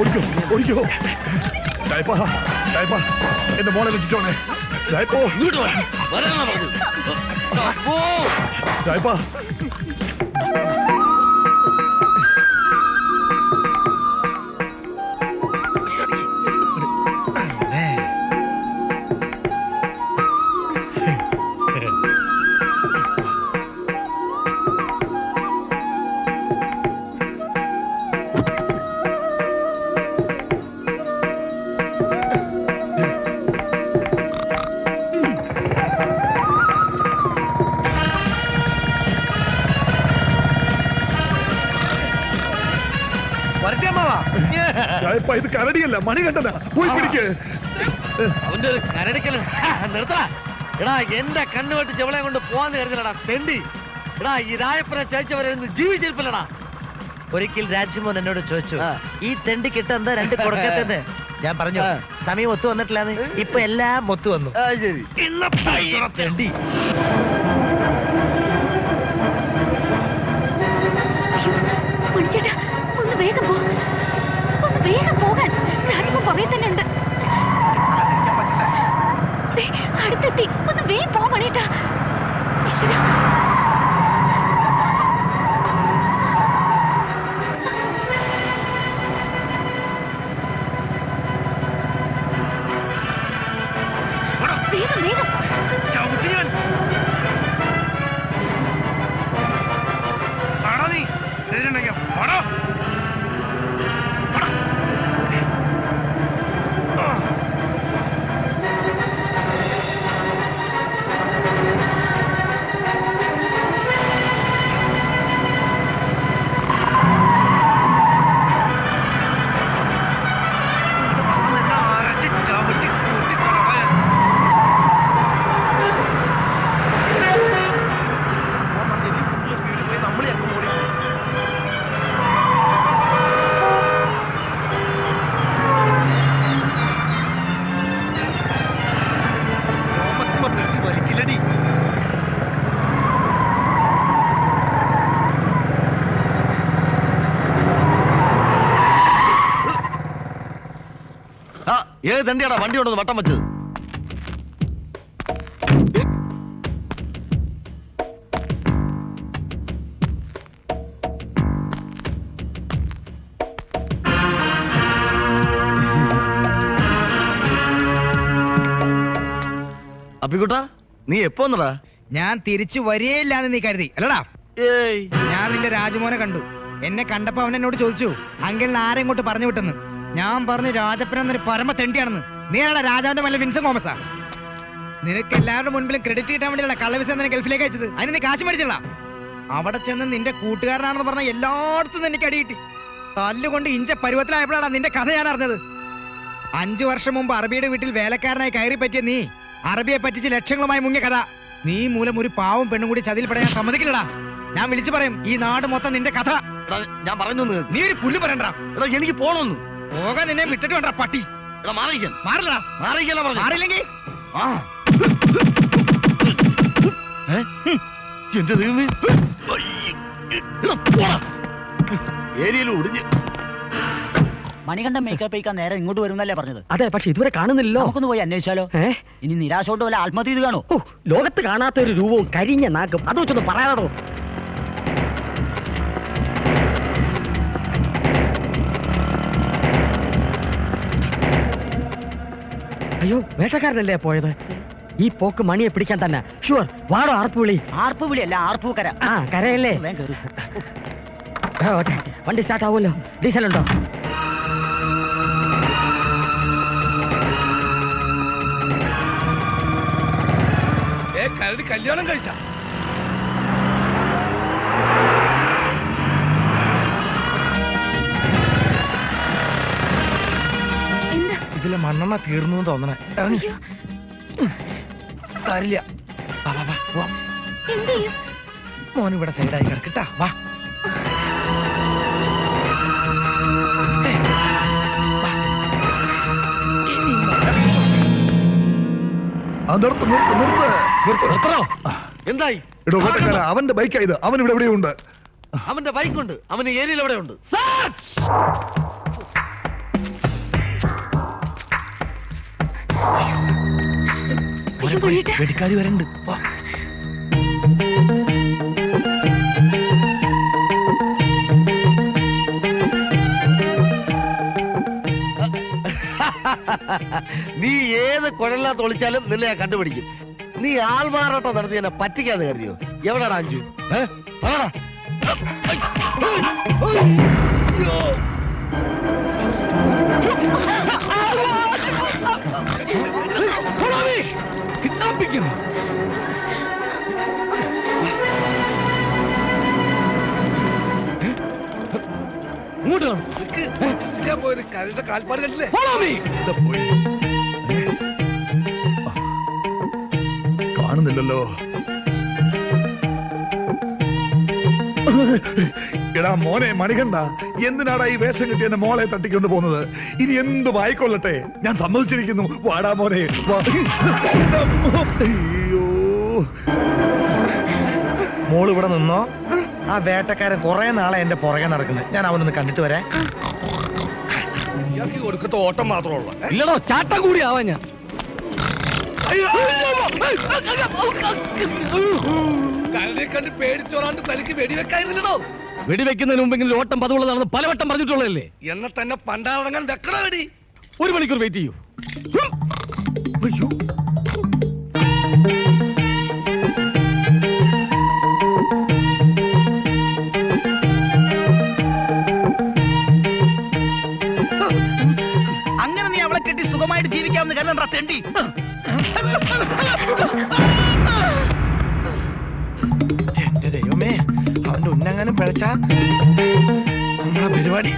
ഓടിക്കോ. എന്റെ മോളെ വെച്ചിട്ടോണേ. ഇത് കരടിയല്ല, മണി കണ്ടതാ. പോയി പിടിക്ക്. അവന്റെ ഒരു കരടിക്കൽ നിർത്തടാ. എടാ എന്റെ കണ്ണുവെട്ട് ചെവളെ കൊണ്ട് പോവാന്ന് കരുതലടാ തെണ്ടി. എടാ ഈ രായപ്പനെ ചോദിച്ചവരെ ജീവിച്ചിരിപ്പില്ലടാ. ഒരിക്കൽ രാജ്മോഹൻ എന്നോട് ചോദിച്ചു, ഈ തെണ്ടി കിട്ടെന്താ രണ്ട് കൊടുക്കത്തെ? ഞാൻ പറഞ്ഞു സമയം ഒത്തു വന്നിട്ടില്ലാന്ന്. ഇപ്പൊ എല്ലാം ഒത്തു വന്നു. തെണ്ടി ചേട്ടാ, ഒന്ന് വേഗം പോ, ഒന്ന് വേഗം പോകാൻ. രാജമ്മ പുറകെ തന്നെ ഉണ്ട്. അടുത്തെത്തി, ഒന്ന് വേഗം പോ മണിയേട്ടാ. വേഗം വേഗം. ഏത് തണ്ടിയാടാ വണ്ടി കൊണ്ടു വട്ടം വെച്ചത്? അപ്പിക്കുട്ടാ, നീ എപ്പോ വന്നടാ? ഞാൻ തിരിച്ചു വരികയില്ലാന്ന് നീ കരുതി അല്ലടാ? ഏയ്, ഞാൻ നിന്റെ രാജമോനെ കണ്ടു. എന്നെ കണ്ടപ്പോ അവൻ എന്നോട് ചോദിച്ചു അങ്കിളിന് ആരെ ഇങ്ങോട്ട് പറഞ്ഞു വിട്ടെന്ന്. ഞാൻ പറഞ്ഞു രാജപ്പൻ എന്നൊരു പരമ തെണ്ടിയാണെന്ന്. നീ ആടാ രാജാവിന്റെ മല്ല വിൻസൻ തോമസാ? നിനക്ക് എല്ലാവരുടെ മുൻപിലും ക്രെഡിറ്റ് കിട്ടാൻ വേണ്ടിയുള്ള കള്ളവിസ നിന്നെ ഗൾഫിലേക്ക് അയച്ചത്. അതിന് നീ കാശ് മേടിച്ചില്ല. അവിടെ ചെന്ന് നിന്റെ കൂട്ടുകാരനാണെന്ന് പറഞ്ഞ എല്ലായിടത്തും എനിക്ക് അടി കിട്ടി. തല്ലുകൊണ്ട് ഇഞ്ച പരുവത്തിലായപ്പോഴാണ് നിന്റെ കഥ ഞാൻ അറിഞ്ഞത്. 5 വർഷം മുമ്പ് അറബിയുടെ വീട്ടിൽ വേലക്കാരനായി കയറി പറ്റിയ നീ അറബിയെ പറ്റിച്ച് ലക്ഷങ്ങളുമായി മുങ്ങിയ കഥ. നീ മൂലം ഒരു പാവം പെണ്ണും കൂടി ചതിയിൽ പെടാൻ സമ്മതിക്കില്ലടാ. ഞാൻ വിളിച്ചു പറയും ഈ നാട് മൊത്തം നിന്റെ കഥ. ഞാൻ പറഞ്ഞു നീ ഒരു പുല്ല് പറയണ്ടാ. എനിക്ക് പോണോന്ന്. പോകാൻ നിന്നെ വിട്ടിട്ട് വേണ്ട പട്ടി. മാറില്ലടാ. മാറില്ലെങ്കിൽ എന്റെ ദൈവമേ, ഏരിയയിൽ ഒടിഞ്ഞ്. മണികണ്ഠൻ മേക്കപ്പ് കഴിക്കാൻ നേരെ ഇങ്ങോട്ട് വരുന്നല്ലേ പറഞ്ഞത്? അതെ, പക്ഷെ ഇതുവരെ കാണുന്നില്ലല്ലോ. നമുക്കൊന്ന് പോയി അന്വേഷിച്ചാലോ? ഇനി നിരാശോട്ട് വല്ല ആത്മഹത്യ ചെയ്ത് കാണോ? ലോകത്ത് കാണാത്ത ഒരു രൂപവും കരിഞ്ഞ നാക്കും. അത് വെച്ചൊന്ന് പറയാനോ? അയ്യോ, വേട്ടക്കാരനല്ലേ പോയത്? ഈ പോക്ക് മണിയെ പിടിക്കാൻ തന്നെ. ഷുവർ. വാടോ ആർപ്പുവിളി. ആർപ്പുവിളി അല്ല, ആർപ്പൂക്കര. ആ, കരയല്ലേ? വണ്ടി സ്റ്റാർട്ട് ആവുമല്ലോ. ഡീസൽ ഉണ്ടോ? കല്യാണം കഴിച്ച ഇതിലെ മണ്ണെണ്ണ തീർന്നു തോന്നണേ. തരില്ല. മോനിവിടെ സൈഡായി കിടക്കട്ടാ. വാ. എന്തായി? അവന്റെ ബൈക്കായത്. അവൻ ഇവിടെ എവിടെയുണ്ട്. അവന്റെ ബൈക്കുണ്ട്. അവന് ഏരിയയിൽ എവിടെയുണ്ട്. കഴിയട്ടെ. വെടിക്കാരി വരണ്ട്. നീ ഏത് കുഴലിനകത്ത് ഒളിച്ചാലും നിന്നെ ഞാൻ കണ്ടുപിടിക്കും. നീ ആൾമാറാട്ടം നടത്തി എന്നെ പറ്റിക്കാന്ന് കരുതിയോ? എവിടാടാ അഞ്ചു? കാൽപ്പാട് കണ്ടില്ലേ? കാണുന്നില്ലല്ലോ. എടാ മോനെ മണികണ്ട, എന്തിനാടാ ഈ വേഷം കിട്ടി എന്റെ മോളെ തട്ടിക്കൊണ്ട് പോകുന്നത്? ഇനി എന്തും ആയിക്കൊള്ളട്ടെ, ഞാൻ സമ്മതിച്ചിരിക്കുന്നു. വാടാ മോനെ വാ. അയ്യോ, മോള് ഇവിടെ നിന്നോ. ആ വേട്ടക്കാരൻ കുറെ നാളെ എന്റെ പുറകെ നടക്കുന്നത്. ഞാൻ അവനൊന്ന് കണ്ടിട്ട് വരാം. ഇയാൾക്ക് കൊടുക്കത്തെ ഓട്ടം മാത്രമുള്ള ഇല്ലടോ, ചാട്ടം കൂടി ആവാ ഞാൻ. കണ്ട് പേടിച്ചോറാണ്ട് തലിക്ക് വെടിവെക്കായിരുന്നല്ലോ. വെടിവെക്കുന്നതിന് മുമ്പെങ്കിലും ഓട്ടം പതിവുള്ളതാണെന്ന് പലവട്ടം പറഞ്ഞിട്ടുള്ളതല്ലേ? എന്നെ തന്നെ പണ്ടാറങ്ങാൻ വെക്കണ വെടി. 1 മണിക്കൂർ വെയിറ്റ് ചെയ്യൂ. അങ്ങനെ നീ അവളെ കെട്ടി സുഖമായിട്ട് ജീവിക്കാമെന്ന് കരുതണ്ട തെണ്ടി. എന്റെ ദൈവമേ, അവന്റെ ഉന്നങ്ങാനും പിഴച്ചാ നമ്മളെ പരിപാടി.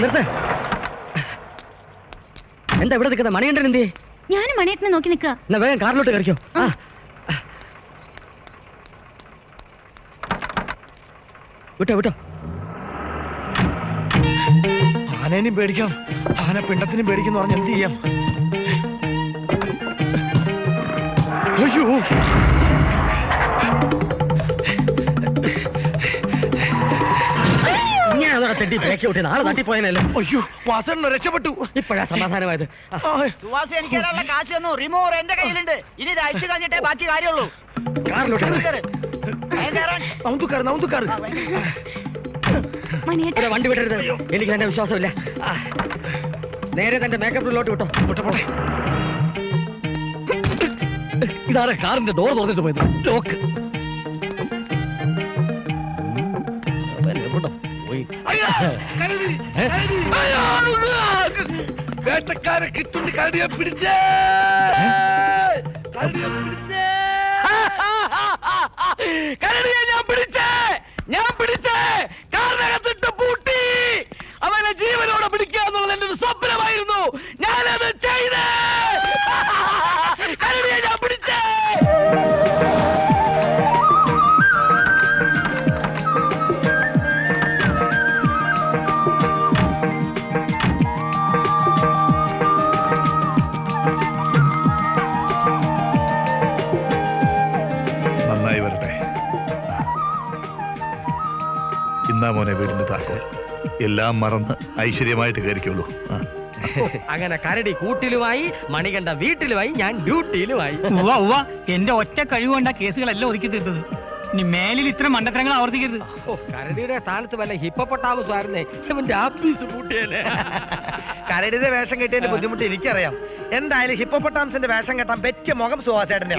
നിർത്ത്. എന്താ ഇവിടെ നിൽക്കുന്നത്? മണികണ്ഠൻ എന്തേ? ഞാനും മണിയേട്ടനെ നോക്കി നിൽക്കുക. എന്നാ വേഗം കാറിലോട്ട് കയറിക്കോ. വിട്ടോ. ആനേനും പേടിക്കാം, ആന പിണ്ടത്തിനും പേടിക്കുന്നു പറഞ്ഞ് എന്ത് ചെയ്യാം? അയ്യോ, ഇങ്ങനെ തെറ്റി ബ്രേക്ക് ഔട്ട് നാളെ തട്ടിപ്പോയനല്ലോ. അയ്യോ, വാസന രക്ഷപ്പെട്ടു. ഇപ്പോഴാ സമാധാനമായത്. സുവാസി എനിക്ക് തരാനുള്ള കാശ് തന്നു. റിമോവർ എന്റെ കയ്യിലുണ്ട്. ഇനി ഇത് അയച്ചു കഴിഞ്ഞിട്ടേ ബാക്കി കാര്യമുള്ളൂ. കാറിലോട്ട് മണിയേട്ട, ഒരു വണ്ടി വിടരുത്. എനിക്ക് എന്റെ വിശ്വാസമില്ല. നേരെ തന്റെ മേക്കപ്പ് റൂമിലോട്ട് വിട്ടോ. ഇതാരെ കാറിന്റെ ഡോർ തുറന്നിട്ട് പോയത്? ലോക്ക്. വേട്ടക്കാരെ കിട്ടുണ്ടി കരടിയെ പിടിച്ചേ. കരടിയെ ഞാൻ പിടിച്ചേ കാറിനകത്തിട്ട് പൂട്ടി. അവനെ ജീവനോടെ പിടിക്കുക എന്നുള്ളത് എന്റെ ഒരു സ്വപ്നമായിരുന്നു. ഞാനത് ചെയ്തേ. കരടിയെ ഞാൻ പിടിച്ചേ. നന്നായി വരട്ടെ. ഇന്നാ മോനെ വീടിന്റെ താക്കോൽ. എല്ലാം മറന്ന് ഐശ്വര്യമായിട്ട് കയറിക്കുള്ളൂ. അങ്ങനെ കരടി കൂട്ടിലുമായി, മണികണ്ഠ വീട്ടിലുമായി, ഞാൻ ഡ്യൂട്ടിയിലുമായി. എന്റെ ഒറ്റ കഴിവുകൊണ്ടാ കേസുകളെല്ലാം ഒതുക്കി തീർത്തത്. ഇനി മേലിൽ ഇത്ര മണ്ടത്തരങ്ങൾ ആവർത്തിക്കരുത്. കരടിയുടെ സ്ഥാനത്ത് വല്ല ഹിപ്പോപ്പൊട്ടാമസ് ആയിരുന്നേ അവന്റെ ആപ്പീസ് പൂട്ടിയല്ലേ. കരടിയുടെ വേഷം കെട്ടിയതിന്റെ ബുദ്ധിമുട്ട് എനിക്കറിയാം. എന്തായാലും ഹിപ്പോപ്പൊട്ടാമസിന്റെ വേഷം കെട്ടാൻ പറ്റിയ മുഖം സുഹാസേട്ടന്റെ.